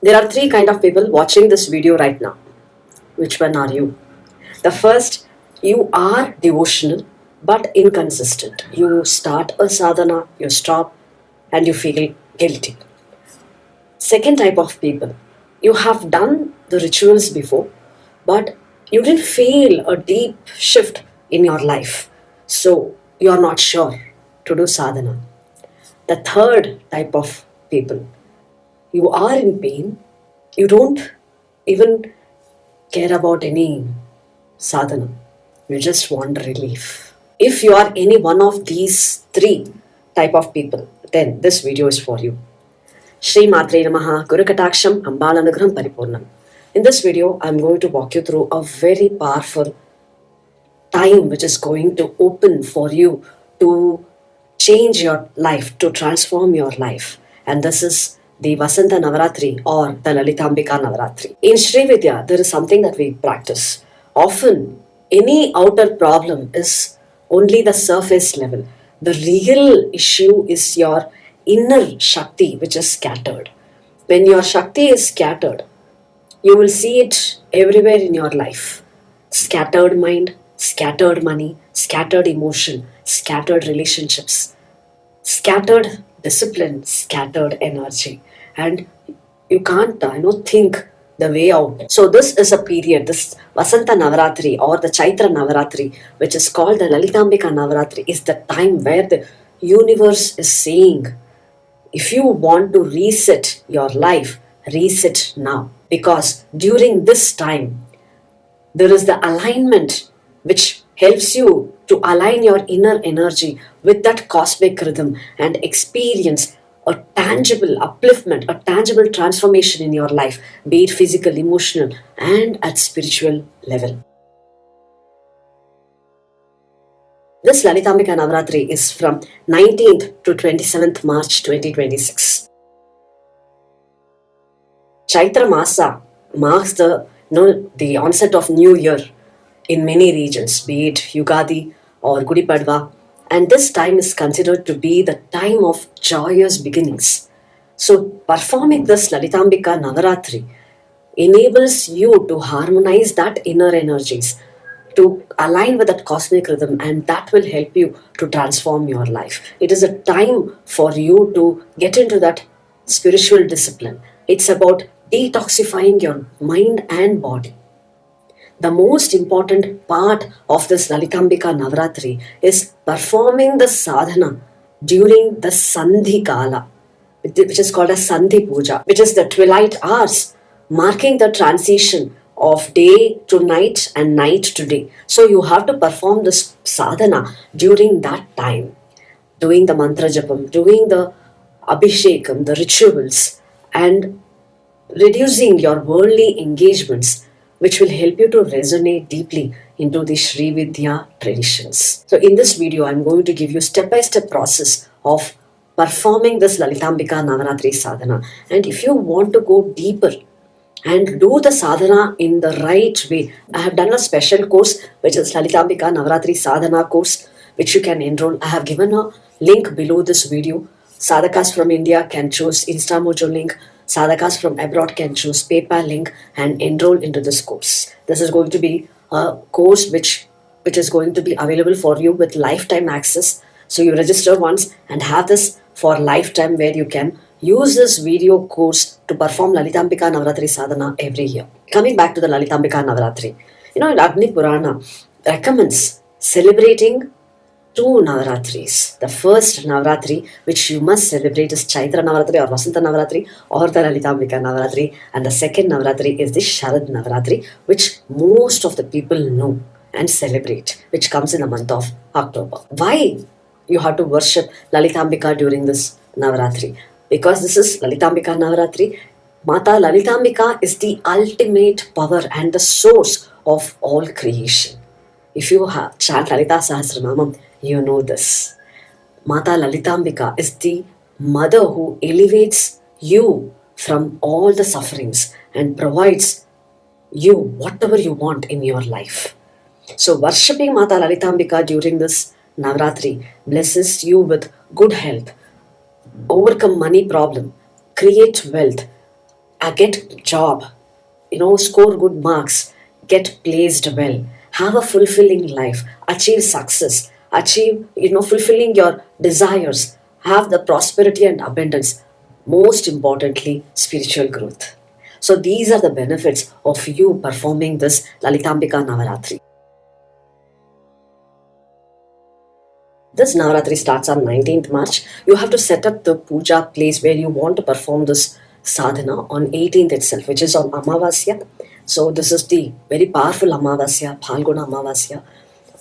There are three kind of people watching this video right now. Which one are you? The first, you are devotional but inconsistent. You start a sadhana, you stop, and you feel guilty. Second type of people, you have done the rituals before, but you didn't feel a deep shift in your life. So you are not sure to do sadhana. The third type of people, you are in pain, you don't even care about any sadhana, you just want relief. If you are any one of these three type of people, then this video is for you. Shri Matre Namaha Gurukataksham Ambalanugram Paripurnam. In this video, I'm going to walk you through a very powerful time which is going to open for you to change your life, to transform your life. And this is the Vasanta Navaratri or the Lalitambika Navaratri. In Sri Vidya, there is something that we practice. Often, any outer problem is only the surface level. The real issue is your inner Shakti which is scattered. When your Shakti is scattered, you will see it everywhere in your life. Scattered mind, scattered money, scattered emotion, scattered relationships, scattered discipline, scattered energy, and you can't think the way out. So this is a period, this Vasanta Navaratri or the Chaitra Navaratri, which is called the Lalitambika Navaratri, is the time where the universe is saying, if you want to reset your life, reset now. Because during this time, there is the alignment which helps you to align your inner energy with that cosmic rhythm and experience a tangible upliftment, a tangible transformation in your life, be it physical, emotional, and at spiritual level. This Lalitambika Navaratri is from 19th to 27th March 2026. Chaitra Masa marks the onset of New Year in many regions, be it Yugadi or Gudi Padwa, and this time is considered to be the time of joyous beginnings. So, performing this Lalitambika Navaratri enables you to harmonize that inner energies, to align with that cosmic rhythm, and that will help you to transform your life. It is a time for you to get into that spiritual discipline. It's about detoxifying your mind and body. The most important part of this Lalitambika Navaratri is performing the sadhana during the Sandhi Kala, which is called as Sandhi Puja, which is the twilight hours, marking the transition of day to night and night to day. So you have to perform this sadhana during that time, doing the mantra japam, doing the abhishekam, the rituals, and reducing your worldly engagements, which will help you to resonate deeply into the Sri Vidya traditions. So in this video, I'm going to give you step-by-step process of performing this Lalitambika Navaratri sadhana. And if you want to go deeper and do the sadhana in the right way, I have done a special course, which is Lalitambika Navaratri Sadhana course, which you can enroll. I have given a link below this video. Sadhakas from India can choose InstaMojo link. Sadhakas from abroad can choose PayPal link and enroll into this course. This is going to be a course which is going to be available for you with lifetime access. So you register once and have this for lifetime, where you can use this video course to perform Lalitambika Navaratri Sadhana every year. Coming back to the Lalitambika Navaratri, Agni Purana recommends celebrating two Navaratris. The first Navaratri, which you must celebrate, is Chaitra Navaratri or Vasanta Navaratri or the Lalitambika Navaratri. And the second Navaratri is the Sharad Navaratri, which most of the people know and celebrate, which comes in the month of October. Why you have to worship Lalitambika during this Navaratri? Because this is Lalitambika Navaratri. Mata Lalitambika is the ultimate power and the source of all creation. If you chant Lalita Sahasranamam, you know this. Mata Lalitambika is the mother who elevates you from all the sufferings and provides you whatever you want in your life. So worshipping Mata Lalitambika during this Navaratri blesses you with good health, overcome money problem, create wealth, get job, score good marks, get placed well, have a fulfilling life, achieve success, achieve, fulfilling your desires, have the prosperity and abundance. Most importantly, spiritual growth. So these are the benefits of you performing this Lalitambika Navaratri. This Navaratri starts on 19th March. You have to set up the puja place where you want to perform this sadhana on 18th itself, which is on Amavasya. So this is the very powerful Amavasya, Phalguna Amavasya.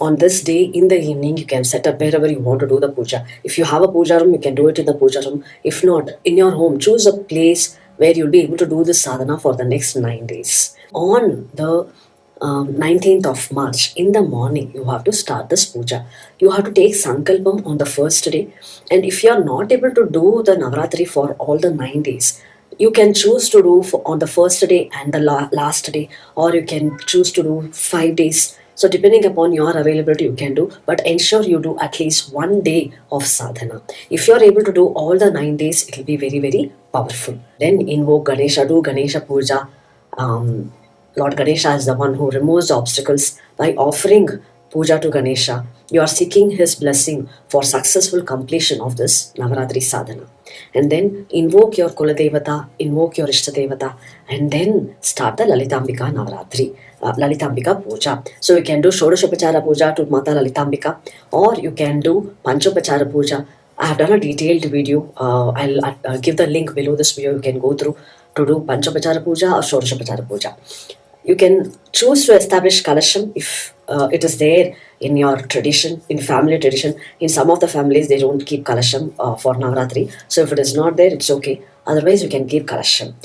On this day in the evening, you can set up wherever you want to do the puja. If you have a puja room, you can do it in the puja room. If not, in your home, choose a place where you'll be able to do this sadhana for the next 9 days. On the 19th of March, in the morning, you have to start this puja. You have to take Sankalpam on the first day. And if you are not able to do the Navaratri for all the 9 days, you can choose to do on the first day and the last day, or you can choose to do 5 days. So, depending upon your availability, you can do, but ensure you do at least one day of sadhana. If you are able to do all the 9 days, it will be very, very powerful. Then invoke Ganesha, do Ganesha Puja. Lord Ganesha is the one who removes the obstacles by offering puja to Ganesha. You are seeking his blessing for successful completion of this Navaratri sadhana. And then invoke your Kuladevata, invoke your Ishtadevata, and then start the Lalitambika Navaratri, Lalitambika Puja. So you can do Shodashopachara Puja to Mata Lalitambika, or you can do Panchopachara Puja. I have done a detailed video. I'll give the link below this video. You can go through to do Panchopachara Puja or Shodashopachara Puja. You can choose to establish Kalasham if it is there in your tradition, in family tradition. In some of the families, they don't keep Kalasham for Navaratri. So if it is not there, it's okay. Otherwise, you can keep Kalasham.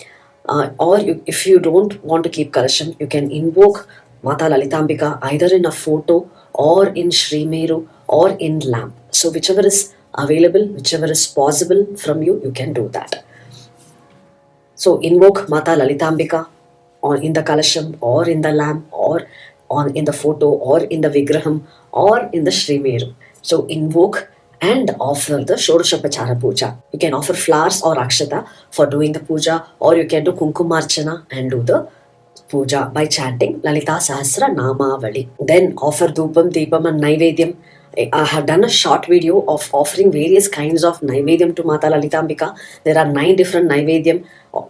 If you don't want to keep Kalasham, you can invoke Mata Lalitambika either in a photo or in Sri Meru or in lamp. So whichever is available, whichever is possible from you, you can do that. So invoke Mata Lalitambika or in the Kalasham or in the lamp or in the photo or in the Vigraham or in the Sri Meru. So invoke and offer the Shodashopachara Puja. You can offer flowers or akshata for doing the puja, or you can do Kunkumarchana and do the puja by chanting Lalita Sahasra Namavali. Then offer Dupam, Deepam and Naivedyam. I have done a short video of offering various kinds of Naivedyam to Mata Lalitambika. There are 9 different Naivedyam.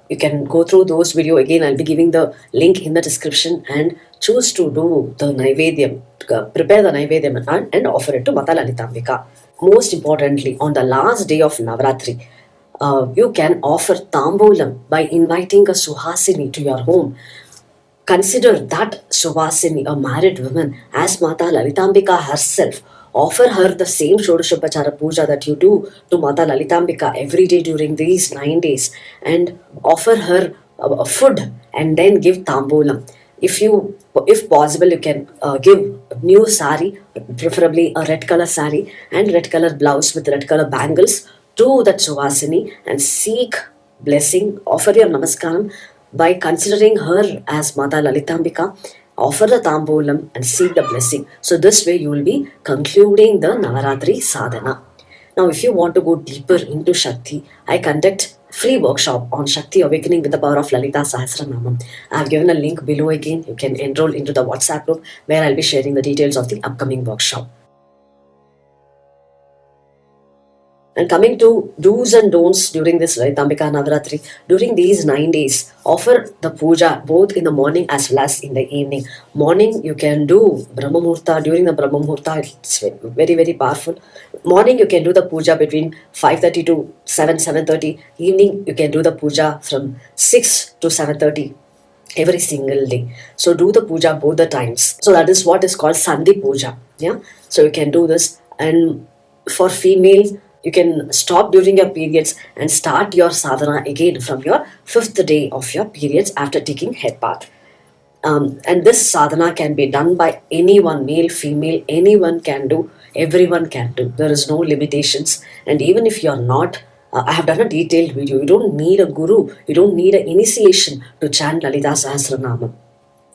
You can go through those video. Again, I'll be giving the link in the description, and choose to do the Naivedyam, prepare the Naivedyam and offer it to Mata Lalitambika. Most importantly, on the last day of Navaratri, you can offer Tambulam by inviting a Suhasini to your home. Consider that Suhasini, a married woman, as Mata Lalitambika herself. Offer her the same Shodashopachara Puja that you do to Mata Lalitambika every day during these 9 days, and offer her food and then give Tambulam. If possible, you can give new sari, preferably a red color sari and red color blouse with red color bangles to that Suhasini, and seek blessing, offer your namaskaram by considering her as Mata Lalitambika. Offer the Tambulam and seek the blessing. So this way you will be concluding the Navaratri sadhana. Now, if you want to go deeper into Shakti, I conduct free workshop on Shakti Awakening with the Power of Lalita Sahasranamam. I have given a link below again. You can enroll into the WhatsApp group where I'll be sharing the details of the upcoming workshop. And coming to do's and don'ts during this Lalitambika Navaratri, during these 9 days, offer the puja both in the morning as well as in the evening. Morning, you can do Brahma Muhurta. During the Brahma Muhurta, it's very, very powerful. Morning, you can do the puja between 5:30 to 7:30. Evening, you can do the puja from 6 to 7:30 every single day. So do the puja both the times. So that is what is called Sandhi Puja. Yeah. So you can do this. And for females, you can stop during your periods and start your sadhana again from your 5th day of your periods after taking head bath. And this sadhana can be done by anyone, male, female, anyone can do, everyone can do. There is no limitations. And even if you are not, I have done a detailed video. You don't need a guru, you don't need an initiation to chant Lalita Sahasranamam.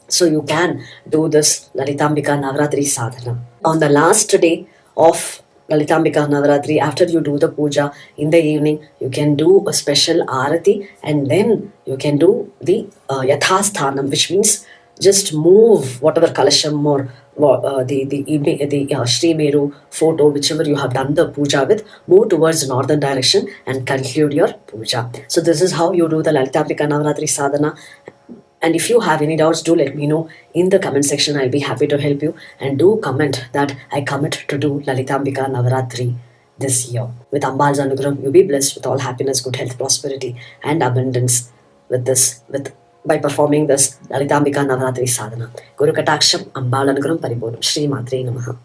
So you can do this Lalitambika Navaratri sadhana. On the last day of Lalitambika Navaratri, after you do the puja in the evening, you can do a special arati, and then you can do the yathasthanam, which means just move whatever kalasham or the evening the Sri Meru photo, whichever you have done the puja with, move towards northern direction and conclude your puja. So this is how you do the Lalitambika Navaratri sadhana. And if you have any doubts, do let me know in the comment section. I'll be happy to help you. And do comment that I commit to do Lalitambika Navaratri this year. With Ambal's Anugram, you be blessed with all happiness, good health, prosperity, and abundance by performing this Lalitambika Navaratri sadhana. Guru Kataksham, Ambal Anugram Paripurnam. Shri Matre Namaha.